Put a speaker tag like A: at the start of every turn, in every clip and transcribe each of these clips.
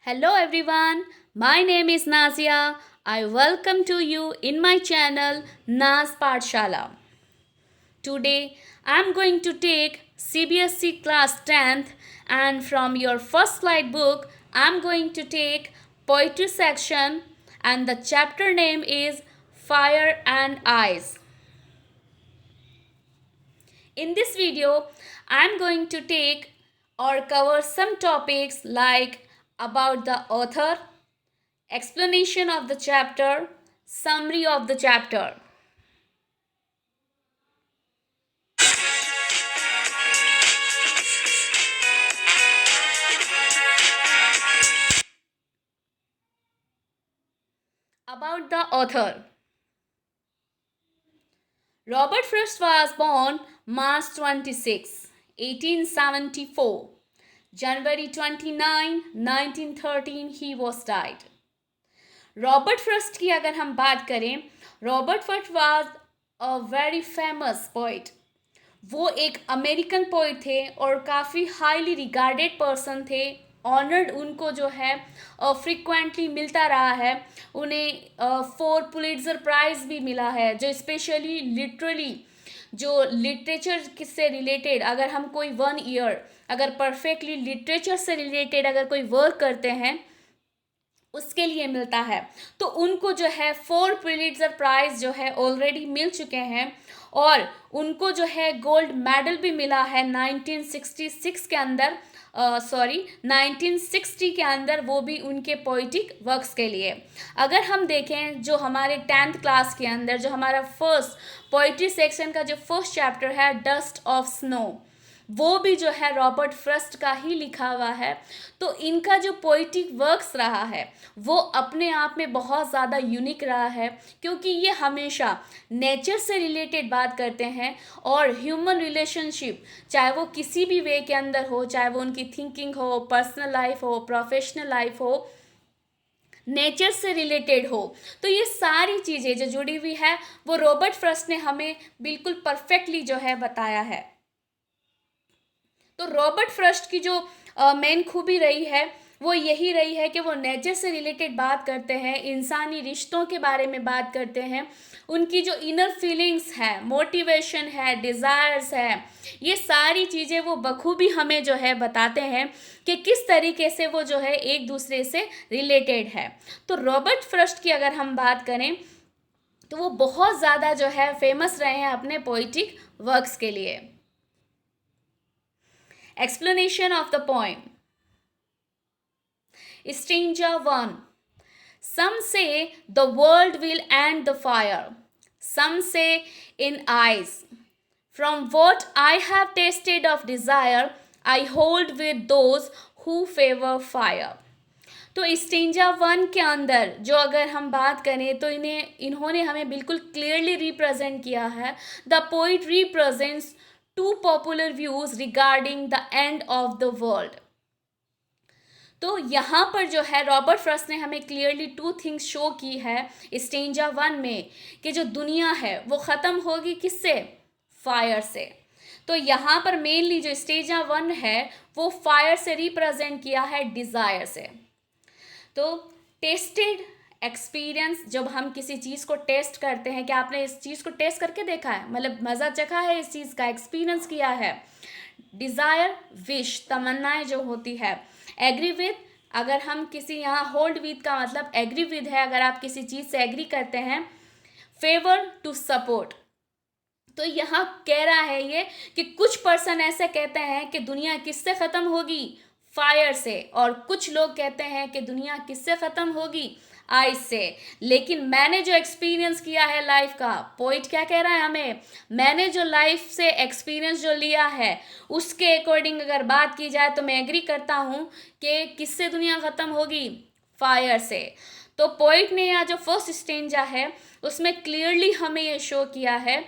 A: Hello everyone, my name is Nazia. I welcome to you in my channel Naz Pathshala. Today I am going to take CBSE class 10th and from your first slide book I am going to take poetry section and the chapter name is Fire and Ice. In this video, I am going to take or cover some topics like about the author, explanation of the chapter, summary of the chapter. About the author. Robert Frost was born March 26, 1874. January 29, 1913 he was died. Robert first की अगर हम बात करें, Robert first was a very famous poet. वो एक American poet थे और काफ़ी हाईली रिगार्डेड पर्सन थे. ऑनर्ड उनको जो है फ्रिक्वेंटली मिलता रहा है. उन्हें 4 पुलिट्जर प्राइज़ भी मिला है, जो स्पेशली लिटरली जो लिटरेचर से रिलेटेड अगर हम कोई 1 ईयर अगर परफेक्टली लिटरेचर से रिलेटेड अगर कोई वर्क करते हैं उसके लिए मिलता है. तो उनको जो है 4 पुलिट्जर प्राइज़ जो है ऑलरेडी मिल चुके हैं और उनको जो है गोल्ड मेडल भी मिला है 1966 के अंदर 1960 के अंदर, वो भी उनके पोइटिक वर्क्स के लिए. अगर हम देखें जो हमारे 10th क्लास के अंदर जो हमारा फर्स्ट पोइट्री सेक्शन का जो फर्स्ट चैप्टर है डस्ट ऑफ स्नो, वो भी जो है रॉबर्ट फ्रस्ट का ही लिखा हुआ है. तो इनका जो पोइटिक वर्क्स रहा है वो अपने आप में बहुत ज़्यादा यूनिक रहा है, क्योंकि ये हमेशा नेचर से रिलेटेड बात करते हैं और ह्यूमन रिलेशनशिप, चाहे वो किसी भी वे के अंदर हो, चाहे वो उनकी थिंकिंग हो, पर्सनल लाइफ हो, प्रोफेशनल लाइफ हो, नेचर से रिलेटेड हो. तो ये सारी चीज़ें जो जुड़ी हुई है वो रॉबर्ट फ्रस्ट ने हमें बिल्कुल परफेक्टली जो है बताया है. तो रॉबर्ट फ्रस्ट की जो मेन खूबी रही है वो यही रही है कि वो नेचर से रिलेटेड बात करते हैं, इंसानी रिश्तों के बारे में बात करते हैं, उनकी जो इनर फीलिंग्स है, मोटिवेशन है, डिज़ायर्स है, ये सारी चीज़ें वो बखूबी हमें जो है बताते हैं कि किस तरीके से वो जो है एक दूसरे से रिलेटेड है. तो रॉबर्ट फ्रस्ट की अगर हम बात करें तो वो बहुत ज़्यादा जो है फेमस रहे हैं अपने पोइटिक वर्क्स के लिए. Explanation of the poem. Stranger 1. Some say the world will end the fire. Some say in eyes. From what I have tasted of desire, I hold with those who favor fire. तो stanza 1 के अंदर जो अगर हम बात करें तो इन्होंने हमें बिल्कुल क्लियरली रिप्रेजेंट किया है. The poet represents 2 popular views regarding the end of the world. तो यहाँ पर जो है रॉबर्ट फ्रस्ट ने हमें क्लियरली 2 थिंग्स शो की है स्टेंजा 1 में कि जो दुनिया है वो ख़त्म होगी किससे? फायर से. तो यहाँ पर मेनली जो स्टेंजा 1 है वो फायर से रिप्रेजेंट किया है डिज़ायर से. तो टेस्टेड एक्सपीरियंस, जब हम किसी चीज़ को टेस्ट करते हैं, क्या आपने इस चीज़ को टेस्ट करके देखा है, मतलब मज़ा चखा है, इस चीज़ का एक्सपीरियंस किया है. डिज़ायर विश, तमन्नाएं जो होती है. एग्री विद, अगर हम किसी यहाँ होल्ड विद का मतलब एग्री विद है, अगर आप किसी चीज़ से एग्री करते हैं. Favour, to support. तो यहाँ कह रहा है ये कि कुछ पर्सन ऐसे कहते हैं कि दुनिया किससे ख़त्म होगी? फायर से. और कुछ लोग कहते हैं कि दुनिया किससे ख़त्म होगी? आइस से. लेकिन मैंने जो एक्सपीरियंस किया है लाइफ का, पोइट क्या कह रहा है हमें, मैंने जो लाइफ से एक्सपीरियंस जो लिया है उसके अकॉर्डिंग अगर बात की जाए तो मैं एग्री करता हूँ कि किससे दुनिया ख़त्म होगी? फायर से. तो पोइट ने यहाँ जो फर्स्ट स्टेंजा है उसमें क्लियरली हमें ये शो किया है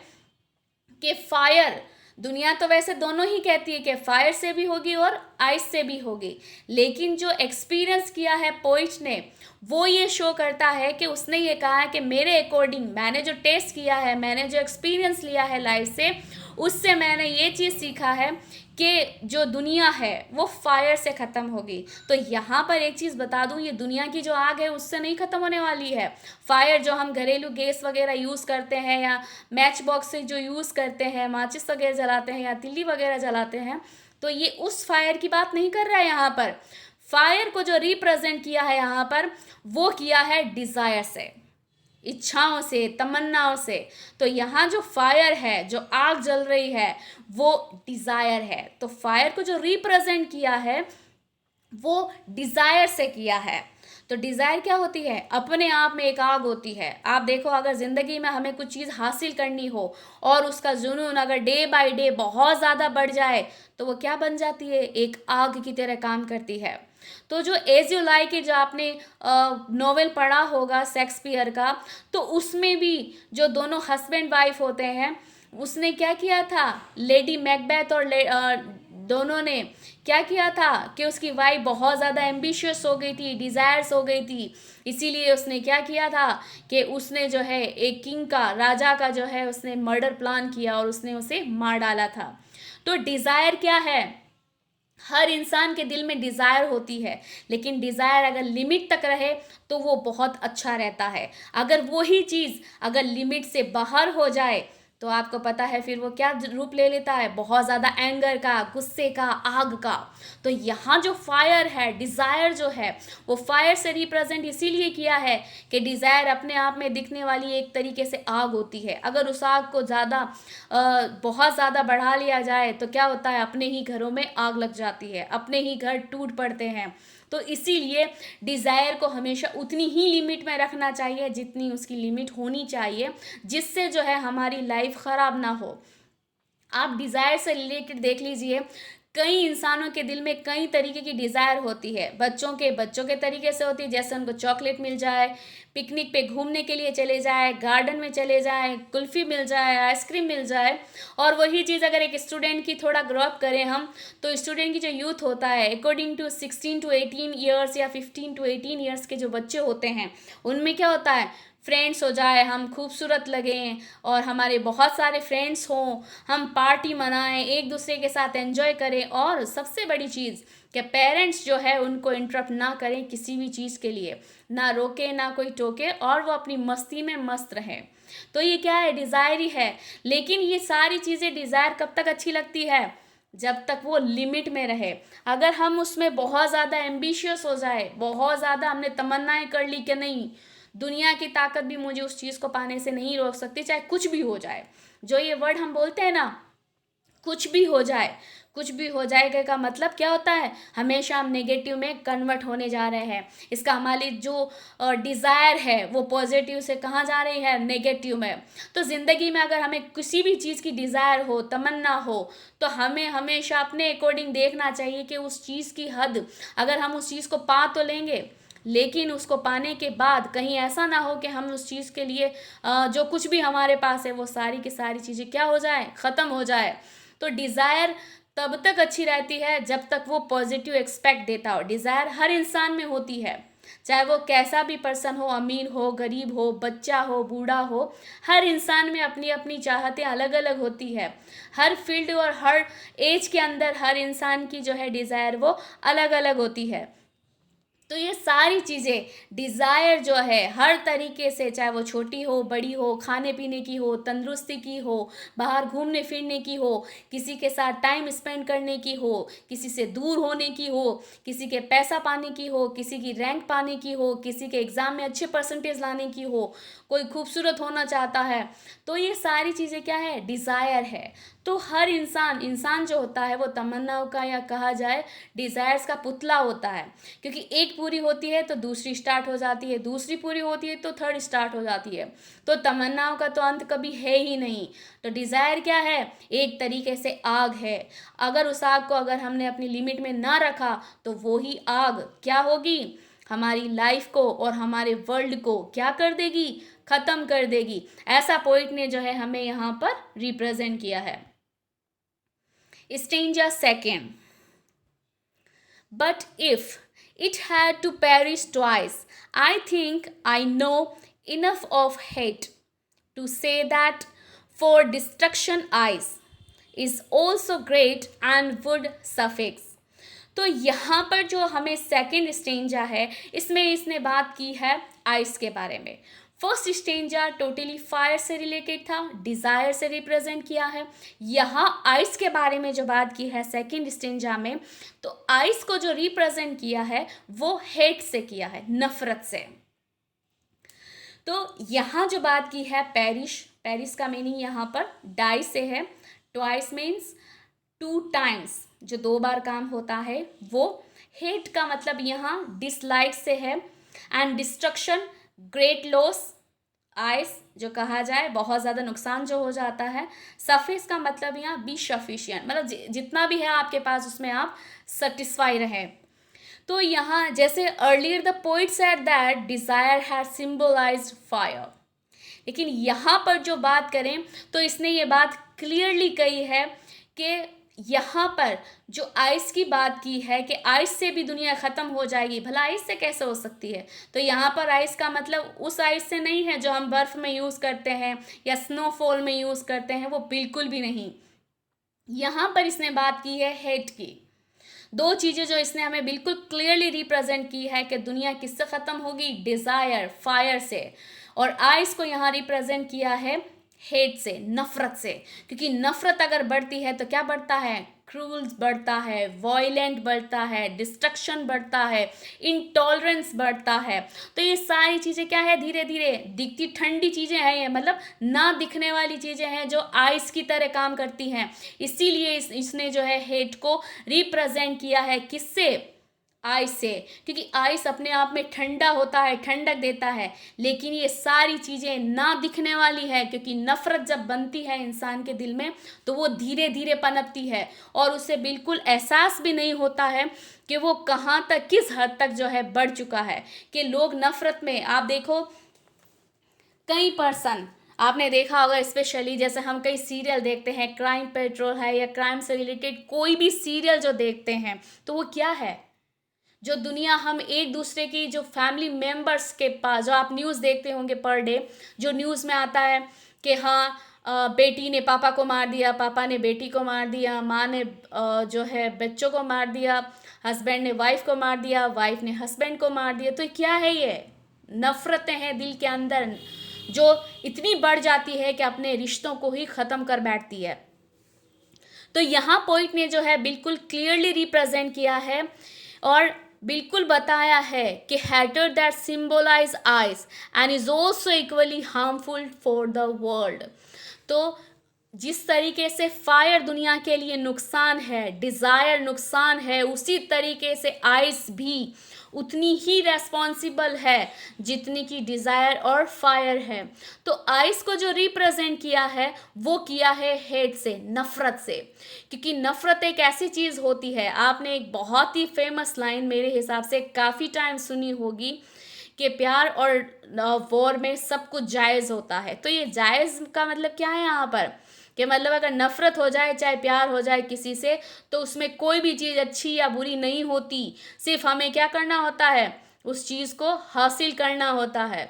A: कि फायर, दुनिया तो वैसे दोनों ही कहती है कि फायर से भी होगी और आइस से भी होगी, लेकिन जो एक्सपीरियंस किया है पोइट ने वो ये शो करता है कि उसने ये कहा है कि मेरे अकॉर्डिंग मैंने जो टेस्ट किया है, मैंने जो एक्सपीरियंस लिया है लाइफ से, उससे मैंने ये चीज़ सीखा है कि जो दुनिया है वो फायर से ख़त्म होगी। तो यहाँ पर एक चीज़ बता दूँ, ये दुनिया की जो आग है उससे नहीं ख़त्म होने वाली है। फायर जो हम घरेलू गैस वगैरह यूज़ करते हैं, या मैच बॉक्स से जो यूज़ करते हैं, माचिस वगैरह जलाते हैं, या तिल्ली वगैरह जलाते हैं, तो ये उस फायर की बात नहीं कर रहा है यहाँ पर। फायर को जो रिप्रेजेंट किया है यहाँ पर, वो किया है डिज़ायर से, इच्छाओं से, तमन्नाओं से। तो यहाँ जो फायर है, जो आग जल रही है, वो डिज़ायर है। तो फायर को जो रिप्रेजेंट किया है वो डिज़ायर से किया है। तो डिज़ायर क्या होती है? अपने आप में एक आग होती है। आप देखो, अगर ज़िंदगी में हमें कुछ चीज़ हासिल करनी हो और उसका जुनून अगर डे बाय डे बहुत ज़्यादा बढ़ जाए, तो वो क्या बन जाती है? एक आग की तरह काम करती है। तो जो एज यू लाइक इट, जो आपने नॉवेल पढ़ा होगा शेक्सपियर का, तो उसमें भी जो दोनों हस्बैंड वाइफ होते हैं, उसने क्या किया था? लेडी मैकबेथ और दोनों ने क्या किया था कि उसकी वाइफ बहुत ज़्यादा एम्बिशियस हो गई थी, डिज़ायर्स हो गई थी। इसीलिए उसने क्या किया था कि उसने जो है एक किंग का, राजा का जो है, उसने मर्डर प्लान किया और उसने उसे मार डाला था। तो डिज़ायर क्या है? हर इंसान के दिल में डिज़ायर होती है, लेकिन डिज़ायर अगर लिमिट तक रहे तो वो बहुत अच्छा रहता है। अगर वही चीज़ अगर लिमिट से बाहर हो जाए, तो आपको पता है फिर वो क्या रूप ले लेता है? बहुत ज़्यादा एंगर का, गुस्से का, आग का। तो यहाँ जो फायर है, डिज़ायर जो है, वो फायर से रिप्रेजेंट इसीलिए किया है कि डिज़ायर अपने आप में दिखने वाली एक तरीके से आग होती है। अगर उस आग को बहुत ज़्यादा बढ़ा लिया जाए तो क्या होता है? अपने ही घरों में आग लग जाती है, अपने ही घर टूट पड़ते हैं। तो इसीलिए डिज़ायर को हमेशा उतनी ही लिमिट में रखना चाहिए जितनी उसकी लिमिट होनी चाहिए, जिससे जो है हमारी लाइफ ख़राब ना हो। आप डिज़ायर से रिलेटेड देख लीजिए, कई इंसानों के दिल में कई तरीके की डिज़ायर होती है। बच्चों के तरीके से होती है, जैसे उनको चॉकलेट मिल जाए, पिकनिक पे घूमने के लिए चले जाए, गार्डन में चले जाए, कुल्फ़ी मिल जाए, आइसक्रीम मिल जाए। और वही चीज़ अगर एक स्टूडेंट की थोड़ा ग्रो अप करें हम, तो स्टूडेंट की जो यूथ होता है, अकॉर्डिंग टू 16 टू 18 ईयर्स या 15 टू 18 ईयर्स के जो बच्चे होते हैं, उनमें क्या होता है? फ्रेंड्स हो जाए, हम खूबसूरत लगें और हमारे बहुत सारे फ्रेंड्स हों, हम पार्टी मनाएं, एक दूसरे के साथ एंजॉय करें, और सबसे बड़ी चीज़ कि पेरेंट्स जो है उनको इंटरप्ट ना करें किसी भी चीज़ के लिए, ना रोके ना कोई टोके, और वो अपनी मस्ती में मस्त रहें। तो ये क्या है? डिज़ायर ही है। लेकिन ये सारी चीज़ें डिज़ायर कब तक अच्छी लगती है? जब तक वो लिमिट में रहे। अगर हम उसमें बहुत ज़्यादा एम्बिशियस हो जाए, बहुत ज़्यादा हमने तमन्नाएं कर ली कि नहीं, दुनिया की ताकत भी मुझे उस चीज़ को पाने से नहीं रोक सकती, चाहे कुछ भी हो जाए। जो ये वर्ड हम बोलते हैं ना, कुछ भी हो जाए, कुछ भी हो जाएगा का मतलब क्या होता है? हमेशा हम नेगेटिव में कन्वर्ट होने जा रहे हैं। इसका हमारी जो डिज़ायर है वो पॉजिटिव से कहाँ जा रही है? नेगेटिव में। तो ज़िंदगी में अगर हमें किसी भी चीज़ की डिज़ायर हो, तमन्ना हो, तो हमें हमेशा अपने अकॉर्डिंग देखना चाहिए कि उस चीज़ की हद, अगर हम उस चीज़ को पा तो लेंगे, लेकिन उसको पाने के बाद कहीं ऐसा ना हो कि हम उस चीज़ के लिए जो कुछ भी हमारे पास है वो सारी की सारी चीज़ें क्या हो जाए? ख़त्म हो जाए। तो डिज़ायर तब तक अच्छी रहती है जब तक वो पॉजिटिव एक्सपेक्ट देता हो। डिज़ायर हर इंसान में होती है, चाहे वो कैसा भी पर्सन हो, अमीर हो, गरीब हो, बच्चा हो, बूढ़ा हो, हर इंसान में अपनी अपनी चाहतें अलग अलग होती है। हर फील्ड और हर एज के अंदर हर इंसान की जो है डिज़ायर वो अलग अलग होती है। तो ये सारी चीज़ें, डिज़ायर जो है हर तरीके से, चाहे वो छोटी हो, बड़ी हो, खाने पीने की हो, तंदुरुस्ती की हो, बाहर घूमने फिरने की हो, किसी के साथ टाइम स्पेंड करने की हो, किसी से दूर होने की हो, किसी के पैसा पाने की हो, किसी की रैंक पाने की हो, किसी के एग्ज़ाम में अच्छे परसेंटेज लाने की हो, कोई खूबसूरत होना चाहता है। तो ये सारी चीज़ें क्या है? डिज़ायर है। तो हर इंसान इंसान जो होता है वो तमन्नाओं का, या कहा जाए डिज़ायर्स का पुतला होता है, क्योंकि एक पूरी होती है तो दूसरी स्टार्ट हो जाती है, दूसरी पूरी होती है तो थर्ड स्टार्ट हो जाती है। तो तमन्नाओं का तो अंत कभी है ही नहीं। तो डिज़ायर क्या है? एक तरीके से आग है। अगर उस आग को अगर हमने अपनी लिमिट में ना रखा, तो वो ही आग क्या होगी? हमारी लाइफ को और हमारे वर्ल्ड को क्या कर देगी? ख़त्म कर देगी। ऐसा पोइट ने जो है हमें यहाँ पर रिप्रेजेंट किया है। Stanza second. But if it had to perish twice, I think I know enough of hate to say that for destruction eyes, is also great and would suffix. तो यहाँ पर जो हमें सेकेंड स्टेंजा है, इसमें इसने बात की है आइस के बारे में. फर्स्ट स्टेंजा टोटली फायर से रिलेटेड था, डिजायर से रिप्रेजेंट किया है. यहाँ आइस के बारे में जो बात की है सेकेंड स्टेंजा में, तो आइस को जो रिप्रेजेंट किया है वो हेट से किया है, नफरत से. तो यहाँ जो बात की है पेरिश, पेरिस का मीनिंग यहाँ पर डाई से है. ट्वाइस मीन्स टू टाइम्स, जो 2 बार काम होता है वो. हेट का मतलब यहाँ डिसलाइक से है. And destruction, great loss, ice जो कहा जाए बहुत ज़्यादा नुकसान जो हो जाता है. सफिक्स का मतलब यहाँ बी सफिशिएंट, मतलब जितना भी है आपके पास उसमें आप सेटिस्फाई रहे. तो यहाँ जैसे earlier the poet said that desire has symbolized fire, लेकिन यहाँ पर जो बात करें तो इसने ये बात क्लियरली कही है कि यहाँ पर जो आइस की बात की है कि आइस से भी दुनिया ख़त्म हो जाएगी. भला आइस से कैसे हो सकती है? तो यहाँ पर आइस का मतलब उस आइस से नहीं है जो हम बर्फ़ में यूज़ करते हैं या स्नोफॉल में यूज़ करते हैं, वो बिल्कुल भी नहीं. यहाँ पर इसने बात की है हेट की. 2 चीज़ें जो इसने हमें बिल्कुल क्लियरली रिप्रेजेंट की है कि दुनिया किससे ख़त्म होगी, डिज़ायर, फायर से. और आइस को यहाँ रिप्रेजेंट किया है हेट से, नफरत से. क्योंकि नफरत अगर बढ़ती है तो क्या बढ़ता है, क्रूल्स बढ़ता है, वॉयलेंट बढ़ता है, डिस्ट्रक्शन बढ़ता है, इंटॉलरेंस बढ़ता है. तो ये सारी चीज़ें क्या है, धीरे धीरे दिखती ठंडी चीज़ें हैं ये, मतलब ना दिखने वाली चीज़ें हैं जो आइस की तरह काम करती हैं. इसीलिए इसने जो है हेट को रिप्रेजेंट किया है किससे, आइस से. क्योंकि आइस अपने आप में ठंडा होता है, ठंडक देता है, लेकिन ये सारी चीज़ें ना दिखने वाली है. क्योंकि नफ़रत जब बनती है इंसान के दिल में तो वो धीरे धीरे पनपती है और उसे बिल्कुल एहसास भी नहीं होता है कि वो कहाँ तक, किस हद तक जो है बढ़ चुका है. कि लोग नफ़रत में, आप देखो कई पर्सन आपने देखा होगा, स्पेशली जैसे हम कई सीरियल देखते हैं, क्राइम पेट्रोल है या क्राइम से रिलेटेड कोई भी सीरियल जो देखते हैं, तो वो क्या है, जो दुनिया हम एक दूसरे की जो फैमिली मेम्बर्स के पास, जो आप न्यूज़ देखते होंगे पर डे, जो न्यूज़ में आता है कि हाँ बेटी ने पापा को मार दिया, पापा ने बेटी को मार दिया, माँ ने जो है बच्चों को मार दिया, हस्बैंड ने वाइफ को मार दिया, वाइफ ने हस्बैंड को मार दिया. तो क्या है ये, नफ़रतें हैं दिल के अंदर जो इतनी बढ़ जाती है कि अपने रिश्तों को ही ख़त्म कर बैठती है. तो यहाँ पोइट ने जो है बिल्कुल क्लियरली रिप्रेजेंट किया है और बिल्कुल बताया है कि hatred that symbolize eyes and is also equally harmful for the world. तो जिस तरीके से फायर दुनिया के लिए नुकसान है, डिज़ायर नुकसान है, उसी तरीके से आइस भी उतनी ही रेस्पॉन्सिबल है जितनी कि डिज़ायर और फायर है. तो आइस को जो रिप्रेजेंट किया है वो किया है हेट से, नफ़रत से. क्योंकि नफ़रत एक ऐसी चीज़ होती है, आपने एक बहुत ही फेमस लाइन मेरे हिसाब से काफ़ी टाइम सुनी होगी कि प्यार और वॉर में सब कुछ जायज़ होता है. तो ये जायज़ का मतलब क्या है यहाँ पर, कि मतलब अगर नफ़रत हो जाए, चाहे प्यार हो जाए किसी से, तो उसमें कोई भी चीज़ अच्छी या बुरी नहीं होती. सिर्फ हमें क्या करना होता है, उस चीज़ को हासिल करना होता है.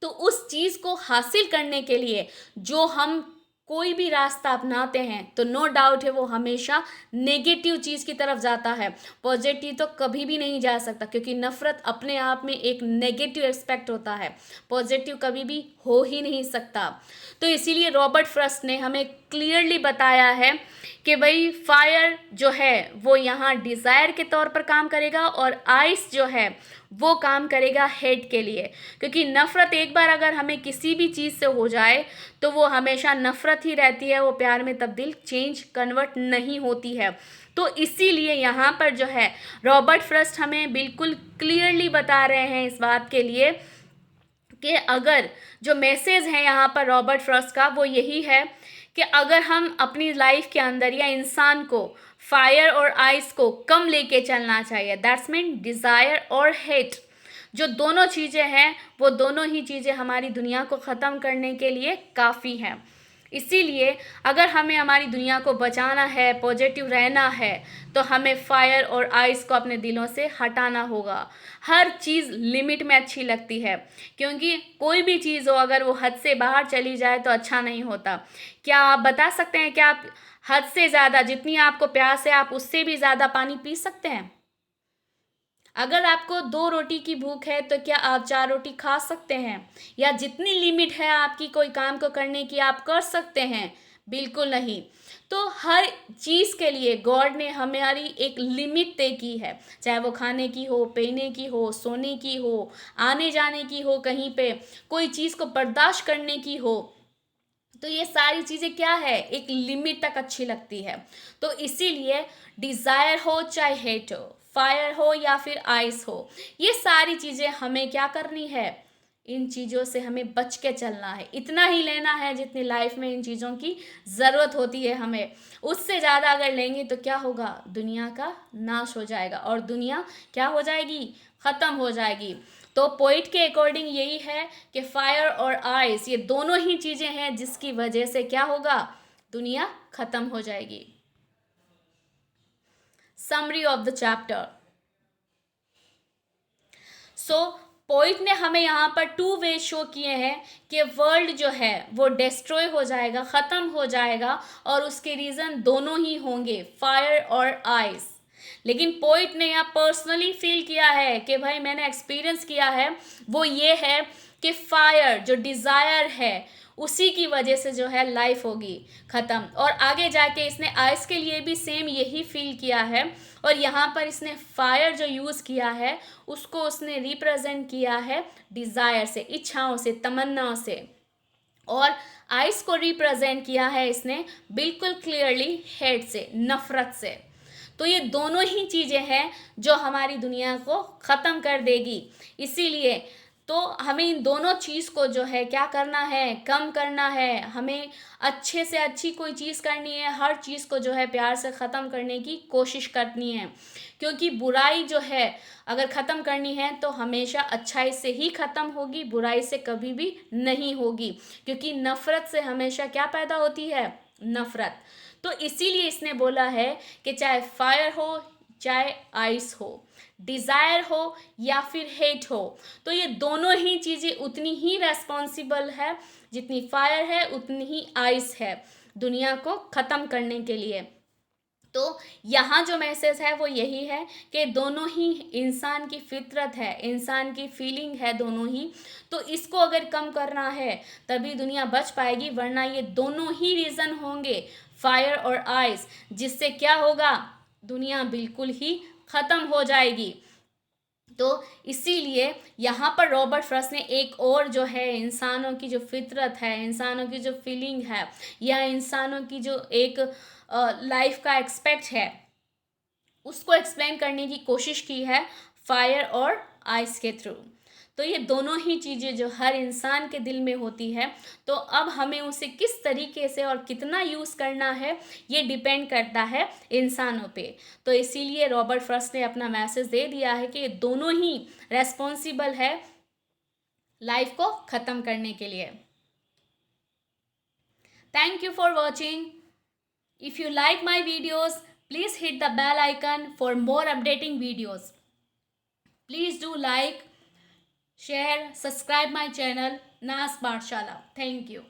A: तो उस चीज़ को हासिल करने के लिए जो हम कोई भी रास्ता अपनाते हैं तो नो डाउट है वो हमेशा नेगेटिव चीज़ की तरफ जाता है, पॉजिटिव तो कभी भी नहीं जा सकता. क्योंकि नफ़रत अपने आप में एक नेगेटिव एस्पेक्ट होता है, पॉजिटिव कभी भी हो ही नहीं सकता. तो इसीलिए रॉबर्ट फ्रॉस्ट ने हमें क्लियरली बताया है कि भाई फायर जो है वो यहाँ डिज़ायर के तौर पर काम करेगा और आइस जो है वो काम करेगा हेट के लिए. क्योंकि नफ़रत एक बार अगर हमें किसी भी चीज़ से हो जाए तो वो हमेशा नफ़रत ही रहती है, वो प्यार में तब्दील, चेंज, कन्वर्ट नहीं होती है. तो इसीलिए यहाँ पर जो है रॉबर्ट फ्रॉस्ट हमें बिल्कुल क्लियरली बता रहे हैं इस बात के लिए कि अगर जो मैसेज है यहाँ पर रॉबर्ट फ्रॉस्ट का वो यही है कि अगर हम अपनी लाइफ के अंदर या इंसान को फायर और आइस को कम लेके चलना चाहिए, दैट्स मीन डिज़ायर और हेट, जो दोनों चीज़ें हैं वो दोनों ही चीज़ें हमारी दुनिया को ख़त्म करने के लिए काफ़ी हैं. इसीलिए अगर हमें हमारी दुनिया को बचाना है, पॉजिटिव रहना है, तो हमें फायर और आइस को अपने दिलों से हटाना होगा। हर चीज़ लिमिट में अच्छी लगती है, क्योंकि कोई भी चीज़ हो अगर वो हद से बाहर चली जाए तो अच्छा नहीं होता। क्या आप बता सकते हैं कि आप हद से ज़्यादा, जितनी आपको प्यास है, आप उससे भी ज़्यादा पानी पी सकते हैं? अगर आपको 2 रोटी की भूख है तो क्या आप 4 रोटी खा सकते हैं? या जितनी लिमिट है आपकी कोई काम को करने की आप कर सकते हैं? बिल्कुल नहीं। तो हर चीज़ के लिए गॉड ने हमारी एक लिमिट तय की है, चाहे वो खाने की हो, पीने की हो, सोने की हो, आने-जाने की हो कहीं पे, कोई चीज़ को बर्दाश्त करने की हो। तो ये सारी चीज़ें क्या है, एक लिमिट तक अच्छी लगती है। तो इसीलिए डिज़ायर हो चाहे हेट हो, फायर हो या फिर आइस हो, ये सारी चीज़ें हमें क्या करनी है, इन चीज़ों से हमें बच के चलना है। इतना ही लेना है जितनी लाइफ में इन चीज़ों की ज़रूरत होती है हमें। उससे ज़्यादा अगर लेंगे तो क्या होगा, दुनिया का नाश हो जाएगा और दुनिया क्या हो जाएगी, ख़त्म हो जाएगी। तो पोइट के अकॉर्डिंग यही है कि फायर और आइस ये दोनों ही चीज़ें हैं जिसकी वजह से क्या होगा, दुनिया ख़त्म हो जाएगी। Summary of the chapter. So poet ने हमें यहाँ पर 2 वे शो किए हैं कि वर्ल्ड जो है वो डिस्ट्रॉय हो जाएगा, ख़त्म हो जाएगा, और उसके रीज़न दोनों ही होंगे, फायर और आइस। लेकिन पोइट ने यहाँ पर्सनली फील किया है कि भाई मैंने एक्सपीरियंस किया है, वो ये है कि फायर जो डिज़ायर है उसी की वजह से जो है लाइफ होगी ख़त्म। और आगे जाके इसने आइस के लिए भी सेम यही फील किया है, और यहाँ पर इसने फायर जो यूज़ किया है उसको उसने रिप्रेजेंट किया है डिज़ायर से, इच्छाओं से, तमन्नाओं से, और आइस को रिप्रेजेंट किया है इसने बिल्कुल क्लियरली हेट से, नफरत से। तो ये दोनों ही चीज़ें हैं जो हमारी दुनिया को ख़त्म कर देगी। इसीलिए तो हमें इन दोनों चीज़ को जो है क्या करना है, कम करना है। हमें अच्छे से अच्छी कोई चीज़ करनी है, हर चीज़ को जो है प्यार से ख़त्म करने की कोशिश करनी है, क्योंकि बुराई जो है अगर ख़त्म करनी है तो हमेशा अच्छाई से ही ख़त्म होगी, बुराई से कभी भी नहीं होगी, क्योंकि नफ़रत से हमेशा क्या पैदा होती है, नफ़रत। तो इसीलिए इसने बोला है कि चाहे फायर हो चाहे आइस हो, डिज़ायर हो या फिर हेट हो, तो ये दोनों ही चीज़ें उतनी ही रेस्पॉन्सिबल है जितनी फायर है उतनी ही आइस है दुनिया को ख़त्म करने के लिए। तो यहाँ जो मैसेज है वो यही है कि दोनों ही इंसान की फितरत है, इंसान की फीलिंग है दोनों ही। तो इसको अगर कम करना है तभी दुनिया बच पाएगी, वरना ये दोनों ही रीज़न होंगे, फायर और आइस, जिससे क्या होगा, दुनिया बिल्कुल ही ख़त्म हो जाएगी। तो इसीलिए यहाँ पर रॉबर्ट फ्रॉस्ट ने एक और जो है इंसानों की जो फितरत है, इंसानों की जो फीलिंग है, या इंसानों की जो एक लाइफ का एक्सपेक्ट है, उसको एक्सप्लेन करने की कोशिश की है फायर और आइस के थ्रू। तो ये दोनों ही चीज़ें जो हर इंसान के दिल में होती है, तो अब हमें उसे किस तरीके से और कितना यूज़ करना है ये डिपेंड करता है इंसानों पे। तो इसीलिए रॉबर्ट फ्रॉस्ट ने अपना मैसेज दे दिया है कि ये दोनों ही रेस्पॉन्सिबल है लाइफ को ख़त्म करने के लिए। Thank you for watching. If you like my videos, please hit the bell icon for more updating videos. Please do like, share, subscribe my channel Nas Pathshala. Thank you.